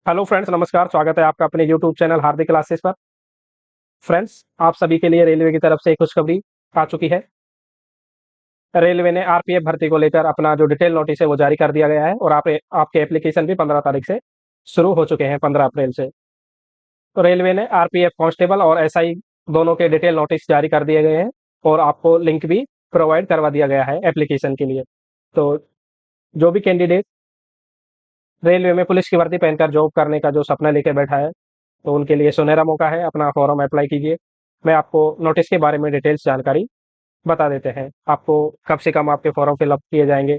Hello friends, नमस्कार। स्वागत है आपका अपने यूट्यूब चैनल हार्दिक क्लासेस पर। फ्रेंड्स, आप सभी के लिए रेलवे की तरफ से एक खुशखबरी आ चुकी है। रेलवे ने आरपीएफ भर्ती को लेकर अपना जो डिटेल नोटिस है वो जारी कर दिया गया है और आपके एप्लीकेशन भी 15 तारीख से शुरू हो चुके हैं, 15 अप्रैल से। तो रेलवे ने आरपीएफ कांस्टेबल और एसआई दोनों के डिटेल नोटिस जारी कर दिए गए हैं और आपको लिंक भी प्रोवाइड करवा दिया गया है एप्लीकेशन के लिए। तो जो भी कैंडिडेट रेलवे में पुलिस की वर्दी पहनकर जॉब करने का जो सपना लेके बैठा है, तो उनके लिए सुनहरा मौका है। अपना फॉर्म अप्लाई कीजिए। मैं आपको नोटिस के बारे में डिटेल्स जानकारी बता देते हैं। आपको कम से कम आपके फॉर्म फिलअप किए जाएंगे,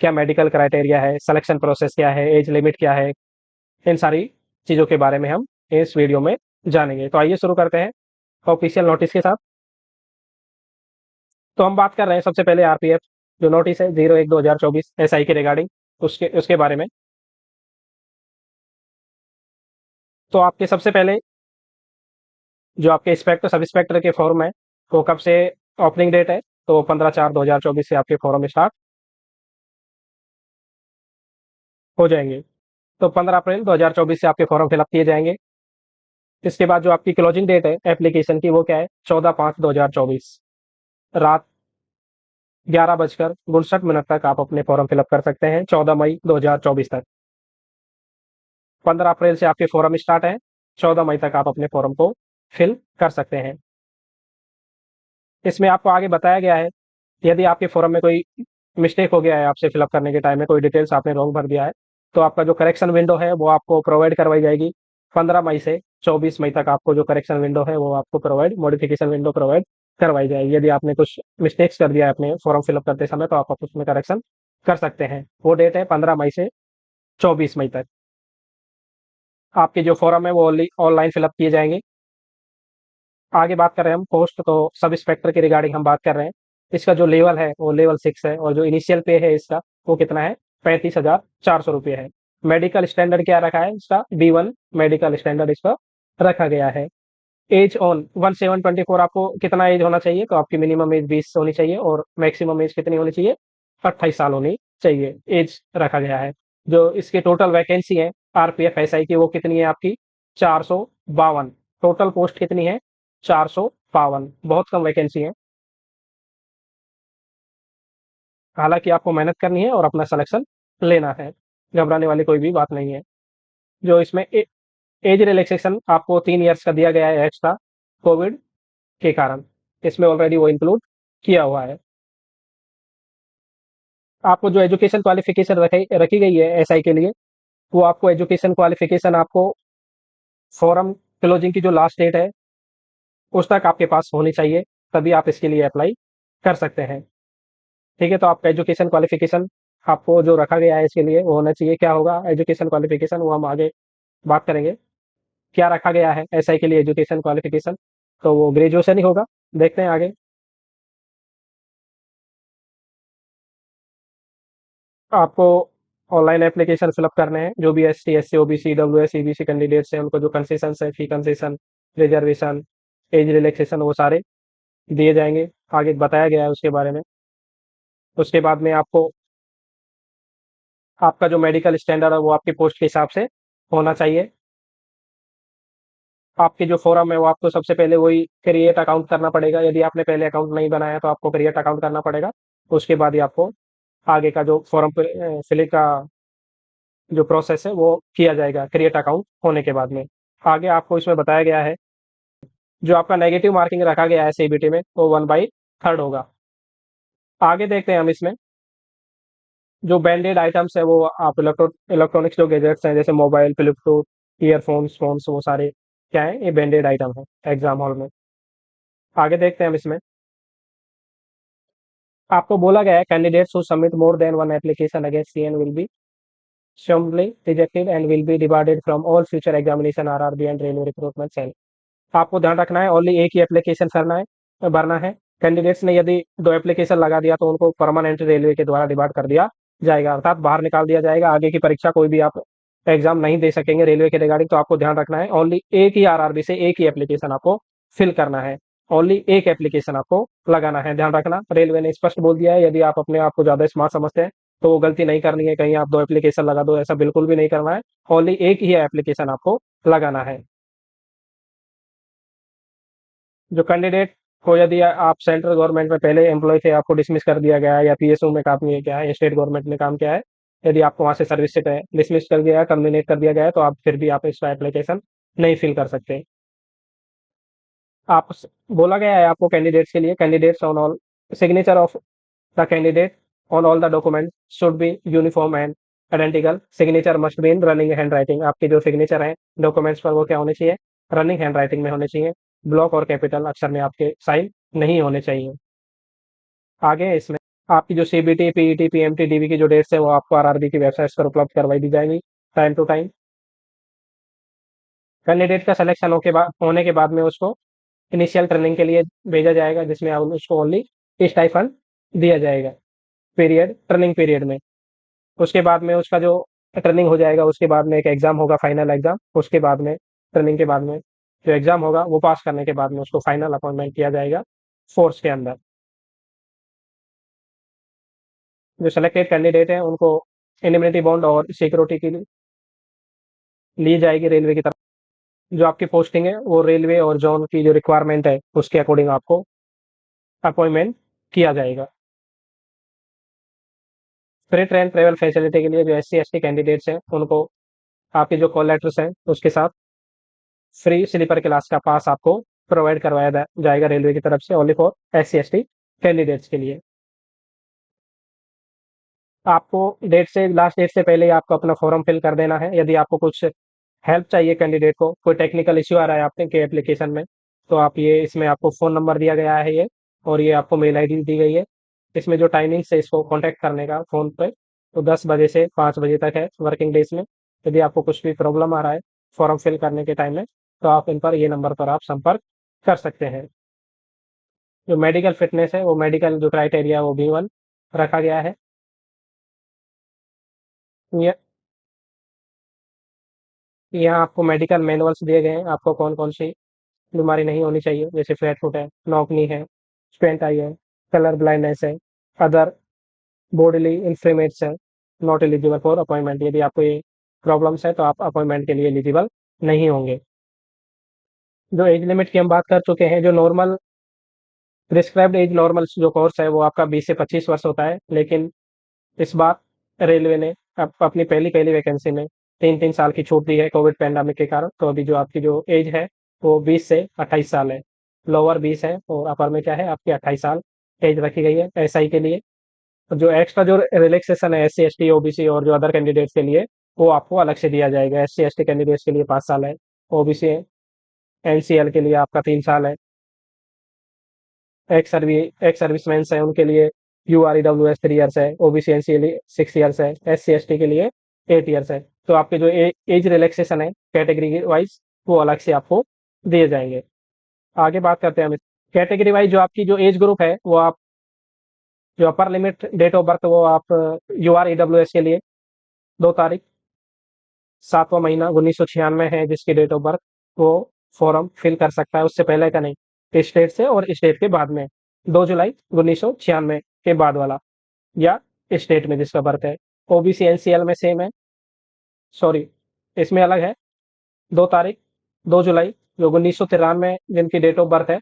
क्या मेडिकल क्राइटेरिया है, सिलेक्शन प्रोसेस क्या है, एज लिमिट क्या है, इन सारी चीज़ों के बारे में हम इस वीडियो में जानेंगे। तो आइए शुरू करते हैं ऑफिशियल नोटिस के साथ। तो हम बात कर रहे हैं सबसे पहले आरपीएफ जो नोटिस है 01/2024 एसआई के रिगार्डिंग, उसके उसके बारे में। तो आपके सबसे पहले जो आपके इंस्पेक्टर सब इंस्पेक्टर के फॉर्म है वो कब से ओपनिंग डेट है, तो 15/4/2024 से आपके फॉर्म स्टार्ट हो जाएंगे। तो 15 अप्रैल 2024 से आपके फॉर्म फिलअप किए जाएंगे। इसके बाद जो आपकी क्लोजिंग डेट है एप्लीकेशन की वो क्या है, 14/5/2024 रात 11:59 तक आप अपने फॉर्म फिलअप कर सकते हैं, 14 मई 2024 तक। 15 अप्रैल से आपके फॉर्म स्टार्ट है, 14 मई तक आप अपने फॉर्म को फिल कर सकते हैं। इसमें आपको आगे बताया गया है, यदि आपके फॉर्म में कोई मिस्टेक हो गया है, आपसे फिलअप करने के टाइम में कोई डिटेल्स आपने रॉन्ग भर दिया है, तो आपका जो करेक्शन विंडो है वो आपको प्रोवाइड करवाई जाएगी। 15 मई से 24 मई तक आपको जो करेक्शन विंडो है वो आपको मॉडिफिकेशन विंडो प्रोवाइड करवाई जाएगी। यदि आपने कुछ मिस्टेक्स कर दिया है अपने फॉर्म फिलअप करते समय, तो आप उसमें करेक्शन कर सकते हैं। वो डेट है 15 मई से 24 मई तक। आपके जो फॉर्म है वो ऑनलाइन फिलअप किए जाएंगे। आगे बात कर रहे हैं हम पोस्ट, तो सब इंस्पेक्टर के रिगार्डिंग हम बात कर रहे हैं। इसका जो लेवल है वो लेवल 6 है और जो इनिशियल पे है इसका वो कितना है, 35,400 रुपये है। मेडिकल स्टैंडर्ड क्या रखा है इसका, B1 मेडिकल स्टैंडर्ड इसका रखा गया है। एज ऑन 1724, आपको कितना एज होना चाहिए, तो आपकी मिनिमम एज 20 होनी चाहिए और मैक्सिमम एज कितनी होनी चाहिए, 28 साल होनी चाहिए, एज रखा गया है। जो इसके टोटल वैकेंसी है आरपीएफ एसआई की वो कितनी है आपकी, 452। टोटल पोस्ट कितनी है, 452। बहुत कम वैकेंसी है। हालांकि आपको मेहनत करनी है और अपना सिलेक्शन लेना है, घबराने वाली कोई भी बात नहीं है। जो इसमें एज रिलैक्सेशन आपको 3 इयर्स का दिया गया है एक्स्ट्रा, कोविड के कारण। इसमें ऑलरेडी वो इंक्लूड किया हुआ है। आपको जो एजुकेशन क्वालिफिकेशन रखी गई है एसआई के लिए, वो आपको एजुकेशन क्वालिफिकेशन आपको फॉरम क्लोजिंग की जो लास्ट डेट है उस तक आपके पास होनी चाहिए, तभी आप इसके लिए अप्लाई कर सकते हैं। ठीक है, तो आपका एजुकेशन क्वालिफिकेशन आपको जो रखा गया है इसके लिए वो होना चाहिए। क्या होगा एजुकेशन क्वालिफिकेशन, वो हम आगे बात करेंगे। क्या रखा गया है एसआई के लिए एजुकेशन क्वालिफिकेशन, तो वो ग्रेजुएशन ही होगा। देखते हैं आगे। आपको ऑनलाइन एप्लीकेशन फिलअप करने हैं। जो भी ST SC OBC WS EBC candidates हैं उनको जो कंसेशन है, फी कंसेशन, रिजर्वेशन, एज रिलैक्सेशन, वो सारे दिए जाएंगे। आगे बताया गया है उसके बारे में। उसके बाद में आपको आपका जो मेडिकल स्टैंडर्ड है वो आपकी पोस्ट के हिसाब से होना चाहिए। आपके जो फॉर्म है वो आपको सबसे पहले वही क्रिएट अकाउंट करना पड़ेगा। यदि आपने पहले अकाउंट नहीं बनाया तो आपको क्रिएट अकाउंट करना पड़ेगा। उसके बाद ही आपको आगे का जो फॉर्म फिलिंग का जो प्रोसेस है वो किया जाएगा क्रिएट अकाउंट होने के बाद में। आगे आपको इसमें बताया गया है, जो आपका नेगेटिव मार्किंग रखा गया है सीबीटी में वो 1/3 होगा। आगे देखते हैं हम इसमें। जो बैंडेड आइटम्स है वो आप इलेक्ट्रॉनिक्स जो गैजेट्स हैं जैसे मोबाइल, ब्लूटूथ, ईयरफोन्स, फोन्स, वो सारे क्या है, ये बैंडेड आइटम है एग्जाम हॉल में। आगे देखते हैं हम इसमें। आपको बोला गया है candidates who submit more than one application against CN will be summarily rejected and will be debarred from all future examination RRB and railway recruitment cell. आपको ध्यान रखना है ओनली एक ही एप्लीकेशन भरना है। कैंडिडेट्स ने यदि दो एप्लीकेशन लगा दिया तो उनको परमानेंट रेलवे के द्वारा डिबार्ड कर दिया जाएगा, अर्थात बाहर निकाल दिया जाएगा। आगे की परीक्षा कोई भी आप एग्जाम नहीं दे सकेंगे रेलवे के रिगार्डिंग। तो आपको ध्यान रखना है ओनली एक ही आरआरबी से एक ही एप्लीकेशन आपको फिल करना है। ओनली एक एप्लीकेशन आपको लगाना है, ध्यान रखना। रेलवे ने स्पष्ट बोल दिया है, यदि आप अपने आप को ज्यादा स्मार्ट समझते हैं तो वो गलती नहीं करनी है, कहीं आप 2 एप्लीकेशन लगा दो, ऐसा बिल्कुल भी नहीं करना है। ओनली एक ही एप्लीकेशन आपको लगाना है। जो कैंडिडेट को, यदि आप सेंट्रल गवर्नमेंट में पहले एम्प्लॉय थे, आपको डिसमिस कर दिया गया है, या पीएसयू में काम किया है, या स्टेट गवर्नमेंट में काम किया है, यदि आपको वहाँ से सर्विस से डिसमिस कर दिया है, टर्मिनेट कर दिया गया है, तो आप फिर भी आप इसका एप्लीकेशन नहीं फिल कर सकते। आप बोला गया है आपको कैंडिडेट्स के लिए, candidates on all signature of the candidate on all the document should be uniform and identical, signature must be in running hand writing. आपके जो सिग्नेचर है डॉक्यूमेंट्स पर, वो क्या होने चाहिए? रनिंग हैंड राइटिंग में होने चाहिए। ब्लॉक और कैपिटल अक्षर में आपके साइन नहीं होने चाहिए। आगे इसमें आपकी जो सीबीटी, पीईटी, पीएमटी, डीवी की जो डेट्स है, वो आपको आरआरबी की वेबसाइट पर उपलब्ध करवाई दी जाएंगी टाइम टू टाइम। कैंडिडेट का सिलेक्शन होने के बाद में उसको इनिशियल ट्रेनिंग के लिए भेजा जाएगा, जिसमें उसको ओनली स्टाइफंड दिया जाएगा पीरियड, ट्रेनिंग पीरियड में। उसके बाद में उसका जो ट्रेनिंग हो जाएगा, उसके बाद में एक एग्जाम होगा, फाइनल एग्जाम। उसके बाद में ट्रेनिंग के बाद में जो एग्जाम होगा, वो पास करने के बाद में उसको फाइनल अपॉइंटमेंट किया जाएगा फोर्स के अंदर। जो सेलेक्टेड कैंडिडेट है, उनको इम्यूनिटी बॉन्ड और सिक्योरिटी की ली जाएगी रेलवे की तरफ। जो आपकी पोस्टिंग है, वो रेलवे और जोन की जो रिक्वायरमेंट है, उसके अकॉर्डिंग आपको अपॉइंटमेंट किया जाएगा। फ्री ट्रेन ट्रेवल फैसिलिटी के लिए जो एस सी कैंडिडेट्स हैं, उनको आपके जो कॉल लेटर्स हैं, उसके साथ फ्री स्लीपर क्लास का पास आपको प्रोवाइड करवाया जाएगा रेलवे की तरफ से, only for S C candidates के लिए। आपको डेट से, लास्ट डेट से पहले ही आपको अपना फॉर्म फिल कर देना है। यदि आपको कुछ हेल्प चाहिए, कैंडिडेट को कोई टेक्निकल इश्यू आ रहा है आपके एप्लीकेशन में, तो आप ये, इसमें आपको फ़ोन नंबर दिया गया है ये, और ये आपको मेल आईडी दी गई है। इसमें जो टाइमिंग्स है इसको कॉन्टैक्ट करने का फ़ोन पे, तो 10 बजे से 5 बजे तक है वर्किंग डेज़ में। यदि आपको कुछ भी प्रॉब्लम आ रहा है फॉर्म फिल करने के टाइम में, तो आप इन पर, ये नंबर पर आप संपर्क कर सकते हैं। जो मेडिकल फिटनेस है, वो मेडिकल जो क्राइटेरिया है, वो B1 रखा गया है। ये यहाँ आपको मेडिकल मैनुअल्स दिए गए हैं, आपको कौन-कौन सी बीमारी नहीं होनी चाहिए, जैसे फ्लैट फुट है, नॉकनी है, स्ट्रेंट आई है, कलर ब्लाइंडनेस है, अदर बॉडीली इन्फ्लेमेट्स है, नॉट एलिजिबल फॉर अपॉइंटमेंट। यदि आपको ये प्रॉब्लम्स है, तो आप अपॉइंटमेंट के लिए एलिजिबल नहीं होंगे। जो एज लिमिट की हम बात कर चुके हैं, जो नॉर्मल प्रिस्क्राइब्ड एज नॉर्मल जो कोर्स है, वो आपका 20 से 25 वर्ष होता है, लेकिन इस बार रेलवे ने अपनी पहली पहली वैकेंसी में 3-3 साल की छूट दी है कोविड पैंडेमिक के कारण। तो अभी जो आपकी जो एज है, वो 20 से 28 साल है। लोअर 20 है और अपर में क्या है, आपकी 28 साल एज रखी गई है एसआई के लिए। तो जो एक्स्ट्रा जो रिलैक्सेशन है एससी एसटी ओबीसी और जो अदर कैंडिडेट्स के लिए, वो आपको अलग से दिया जाएगा। एससी एसटी कैंडिडेट्स के लिए 5 साल है, ओबीसी एनसीएल के लिए आपका 3 साल है, एक्स सर्विसमैन है उनके लिए यूआरईडब्ल्यूएस 3 ईयर्स है, ओबीसी एनसीएल 6 ईयर्स है, एससी एसटी के लिए 8 ईयर्स है। तो आपके जो एज रिलैक्सेशन है कैटेगरी वाइज, वो अलग से आपको दिए जाएंगे। आगे बात करते हैं हम कैटेगरी वाइज। जो आपकी जो एज ग्रुप है, वो आप जो upper limit date of birth, वो आप यूआरईडब्ल्यूएस के लिए 2 तारीख 7वां महीना 1996 है जिसकी डेट ऑफ बर्थ, वो फॉर्म फिल कर सकता है। उससे पहले का नहीं, स्टेट से और स्टेट के बाद में 2 जुलाई 1996 के बाद वाला, या स्टेट में जिसका बर्थ है। ओबीसी एनसीएल में सेम है, सॉरी इसमें अलग है। 2 तारीख 2 जुलाई जो 1993 जिनकी डेट ऑफ बर्थ है,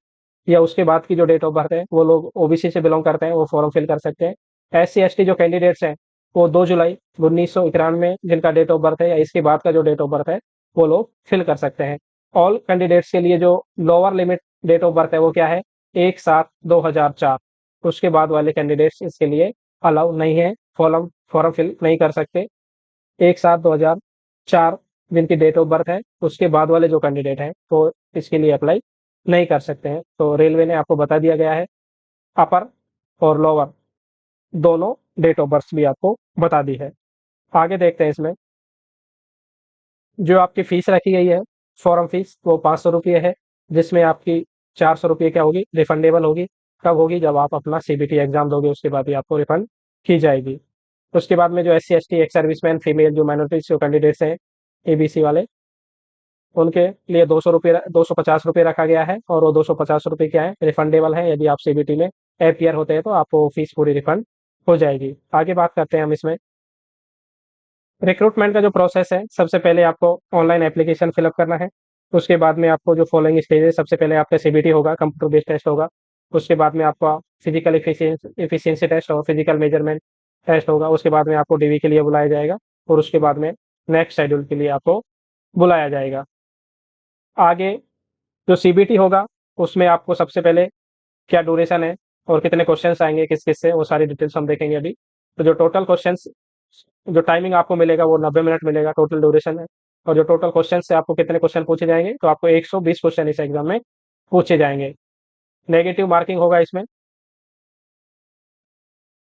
या उसके बाद की जो डेट ऑफ बर्थ है, वो लोग ओबीसी से बिलोंग करते हैं, वो फॉर्म फिल कर सकते हैं। एस सी एस टी जो कैंडिडेट्स हैं, वो 2 जुलाई 1991 जिनका डेट ऑफ बर्थ है, या इसके बाद का जो डेट ऑफ बर्थ है, वो लोग फिल कर सकते हैं। ऑल कैंडिडेट्स के लिए जो lower limit date of birth है, वो क्या है? 1/7/2004। उसके बाद वाले कैंडिडेट्स इसके लिए अलाउ नहीं है, फॉर्म फॉर्म फिल नहीं कर सकते। 1/7/2004 जिनकी डेट ऑफ बर्थ है, उसके बाद वाले जो कैंडिडेट हैं, तो इसके लिए अप्लाई नहीं कर सकते हैं। तो रेलवे ने आपको बता दिया गया है, अपर और लोअर दोनों डेट ऑफ बर्थ भी आपको बता दी है। आगे देखते हैं इसमें जो आपकी फीस रखी गई है, फॉर्म फीस, वो 500 रुपये है, जिसमें आपकी 400 रुपये क्या होगी, रिफंडेबल होगी। कब होगी? जब आप अपना सीबीटी एग्जाम दोगे, उसके बाद ही आपको रिफंड की जाएगी। उसके बाद में जो S C S T, ex serviceman, female जो माइनॉरिटीज जो कैंडिडेट्स हैं, एबीसी वाले, उनके लिए 200 रुपये, 250 रुपये रखा गया है। और वो 250 रुपये क्या है, रिफंडेबल है। यदि आप सीबीटी में अपीयर होते हैं, तो आपको फीस पूरी रिफंड हो जाएगी। आगे बात करते हैं हम इसमें रिक्रूटमेंट का जो प्रोसेस है, सबसे पहले आपको ऑनलाइन एप्लीकेशन फिलअप करना है। उसके बाद में आपको जो फॉलोइंग स्टेज है, सबसे पहले आपका सीबीटी होगा, कंप्यूटर बेस्ड टेस्ट होगा। उसके बाद में आपका फिजिकल एफिशिएंसी टेस्ट और फिजिकल मेजरमेंट टेस्ट होगा। उसके बाद में आपको डीवी के लिए बुलाया जाएगा और उसके बाद में नेक्स्ट शेड्यूल के लिए आपको बुलाया जाएगा। आगे जो सीबीटी होगा, उसमें आपको सबसे पहले क्या ड्यूरेशन है और कितने क्वेश्चंस आएंगे किस किस से, वो सारी डिटेल्स हम देखेंगे अभी। तो जो टोटल क्वेश्चंस, जो टाइमिंग आपको मिलेगा वो 90 मिनट मिलेगा, टोटल ड्यूरेशन है। और जो टोटल क्वेश्चन से आपको कितने क्वेश्चन पूछे जाएंगे, तो आपको 120 क्वेश्चन इस एग्जाम में पूछे जाएंगे। नेगेटिव मार्किंग होगा इसमें,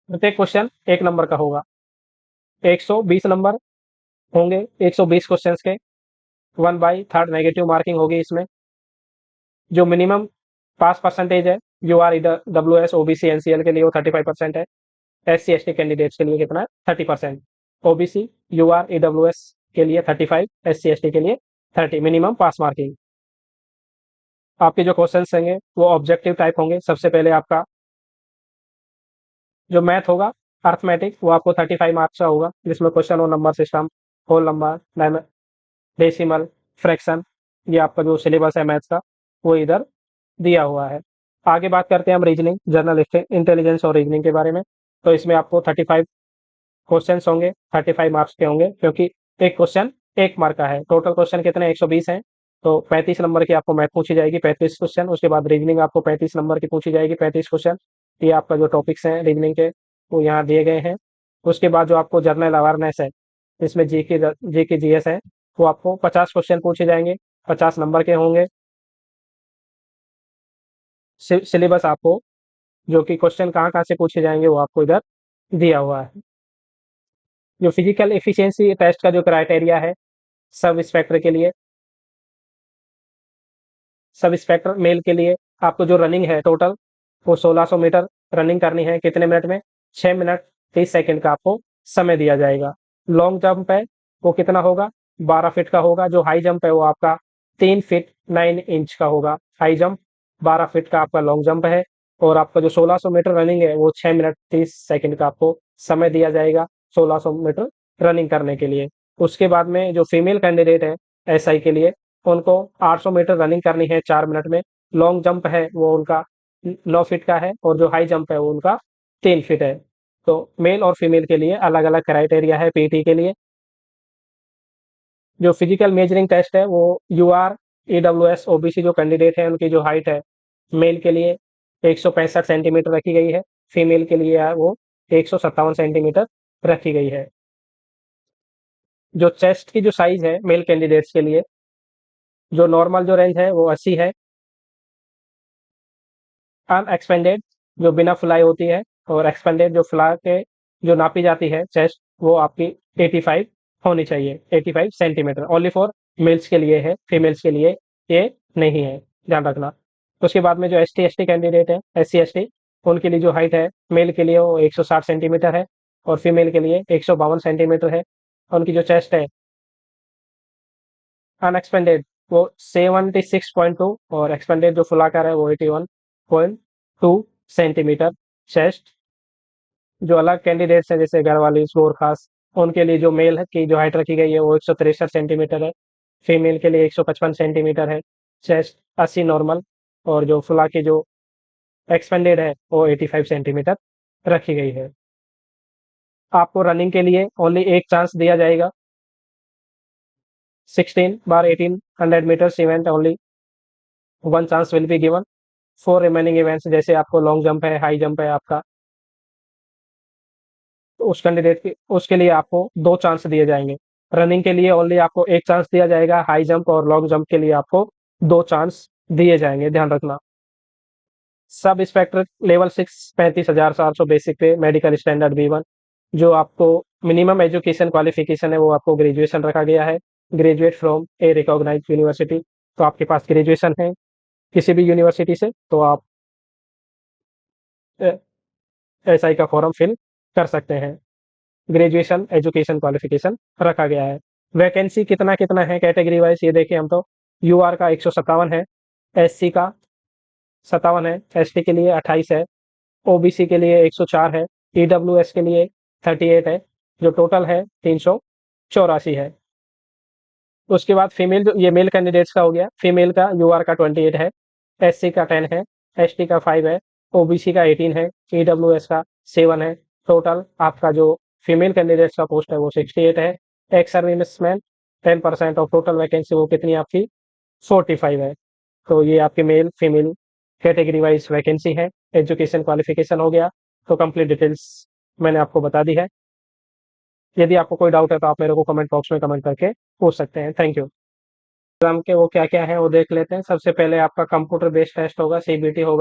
प्रत्येक क्वेश्चन 1 नंबर का होगा। 120 नंबर होंगे 120 क्वेश्चन के। 1/3 नेगेटिव मार्किंग होगी इसमें। जो मिनिमम पास परसेंटेज है, U R W S OBC NCL के लिए वो 35% है। S C S T candidates के लिए कितना है, 30%। OBC U R EW S के लिए 35, एस सी एस टी के लिए 30, मिनिमम पास मार्किंग। आपके जो क्वेश्चंस होंगे वो ऑब्जेक्टिव टाइप होंगे। सबसे पहले आपका जो मैथ होगा, अर्थमेटिक, वो आपको 35 मार्क्स का होगा, जिसमें क्वेश्चन और number system, whole number, decimal, fraction, ये आपका जो सिलेबस है मैथ्स का वो इधर दिया हुआ है। आगे बात करते हैं हम रीजनिंग, जर्नल इंटेलिजेंस और रीजनिंग के बारे में। तो इसमें आपको 35 क्वेश्चन होंगे, 35 मार्क्स के होंगे, क्योंकि एक क्वेश्चन 1 मार्क का है। टोटल क्वेश्चन कितने, 120 हैं। तो 35 नंबर की आपको मैथ पूछी जाएगी, 35 क्वेश्चन। उसके बाद रीजनिंग आपको 35 नंबर की पूछी जाएगी, 35 क्वेश्चन। ये आपका जो टॉपिक्स हैं रीजनिंग के, वो यहाँ दिए गए हैं। उसके बाद जो आपको जर्नल अवेयरनेस है, इसमें जी के जीएस है, वो आपको 50 क्वेश्चन पूछे जाएंगे, 50 नंबर के होंगे। सिलेबस आपको, जो कि क्वेश्चन कहाँ कहाँ से पूछे जाएंगे, वो आपको इधर दिया हुआ है। जो फिजिकल एफिशिएंसी टेस्ट का जो क्राइटेरिया है, सब इंस्पेक्टर के लिए, सब इंस्पेक्टर मेल के लिए आपको जो रनिंग है टोटल, वो 1600 मीटर रनिंग करनी है। कितने मिनट में, 6 मिनट 30 सेकंड का आपको समय दिया जाएगा। लॉन्ग जंप है, वो कितना होगा, 12 फीट का होगा। जो हाई जंप है वो आपका 3 फीट 9 इंच का होगा हाई जंप। 12 फीट का आपका लॉन्ग जंप है। और आपका जो 1600 मीटर रनिंग है, वो 6 मिनट 30 सेकंड का आपको समय दिया जाएगा 1600 मीटर रनिंग करने के लिए। उसके बाद में जो फीमेल कैंडिडेट है एसआई के लिए, उनको 800 मीटर रनिंग करनी है 4 मिनट में। लॉन्ग जंप है वो उनका 9 फीट का है, और जो हाई जंप है वो उनका 3 फीट है। तो मेल और फीमेल के लिए अलग अलग क्राइटेरिया है पीटी के लिए। जो फिजिकल मेजरिंग टेस्ट है, वो U R EW S OBC जो कैंडिडेट है, उनकी जो हाइट है, मेल के लिए 165 सेंटीमीटर रखी गई है, फीमेल के लिए वो 157 सेंटीमीटर रखी गई है। जो चेस्ट की जो साइज है मेल कैंडिडेट्स के लिए, जो नॉर्मल जो रेंज है वो 80 है। अनएक्सपेंडेड जो बिना फुलाई होती है, और एक्सपेंडेड जो फुला के जो नापी जाती है चेस्ट, वो आपकी 85 होनी चाहिए, 85 सेंटीमीटर। ओनली फॉर मेल्स के लिए है, फीमेल्स के लिए ये नहीं है, ध्यान रखना। उसके बाद में जो एस टी कैंडिडेट है, SC ST, उनके लिए जो हाइट है, मेल के लिए वो 160 सेंटीमीटर है, और फीमेल के लिए 152 सेंटीमीटर है। उनकी जो चेस्ट है अनएक्सपेंडेड वो 76.2, और एक्सपेंडेड जो फुलाकर है वो 81.2 सेंटीमीटर चेस्ट। जो अलग कैंडिडेट्स हैं जैसे घरवाली गोरखास, उनके लिए जो मेल की जो हाइट रखी गई है वो 163 सेंटीमीटर है, फीमेल के लिए 155 सेंटीमीटर है चेस्ट, 80 नॉर्मल। और जो फुला की जो एक्सपेंडेड है वो 85 सेंटीमीटर रखी गई है। आपको रनिंग के लिए ओनली एक चांस दिया जाएगा, 16/1800 meters event only, one chance will be given. For remaining events, जैसे आपको लॉन्ग जंप है, हाई जंप है आपका, तो उस कैंडिडेट के उसके लिए आपको 2 चांस दिए जाएंगे। रनिंग के लिए ओनली आपको एक चांस दिया जाएगा, हाई जंप और लॉन्ग जंप के लिए आपको 2 चांस दिए जाएंगे, ध्यान रखना। सब इंस्पेक्टर लेवल 6, 35,400 बेसिक पे, मेडिकल स्टैंडर्ड B1। जो आपको मिनिमम एजुकेशन क्वालिफिकेशन है, वो आपको ग्रेजुएशन रखा गया है, graduate from a recognize university. तो आपके पास ग्रेजुएशन है किसी भी यूनिवर्सिटी से, तो आप एसआई का फॉर्म फिल कर सकते हैं। ग्रेजुएशन एजुकेशन क्वालिफिकेशन रखा गया है। वैकेंसी कितना कितना है कैटेगरी वाइज, ये देखें हम तो। यूआर का 157 है, एससी का 57 है, एसटी के लिए 28 है, ओबीसी के लिए 104 है, ईडब्ल्यूएस के लिए 38 है, जो टोटल है 384 है। उसके बाद फीमेल, जो ये मेल कैंडिडेट्स का हो गया, फीमेल का यूआर का 28 है, एससी का 10 है, एसटी का 5 है, ओबीसी का 18 है, ईडब्ल्यूएस का 7 है। टोटल आपका जो फीमेल कैंडिडेट्स का पोस्ट है वो 68 है। Ex serviceman 10% of total vacancy वो कितनी आपकी 45 है। तो ये आपके male female category wise vacancy है। एजुकेशन क्वालिफिकेशन हो गया, तो कंप्लीट डिटेल्स मैंने आपको बता दी है। यदि आपको कोई डाउट है तो आप मेरे को कमेंट बॉक्स में कमेंट करके पूछ सकते हैं। Thank you. एग्जाम के वो क्या क्या है वो देख लेते हैं। सबसे पहले आपका कंप्यूटर बेस्ड टेस्ट होगा, सीबीटी होगा।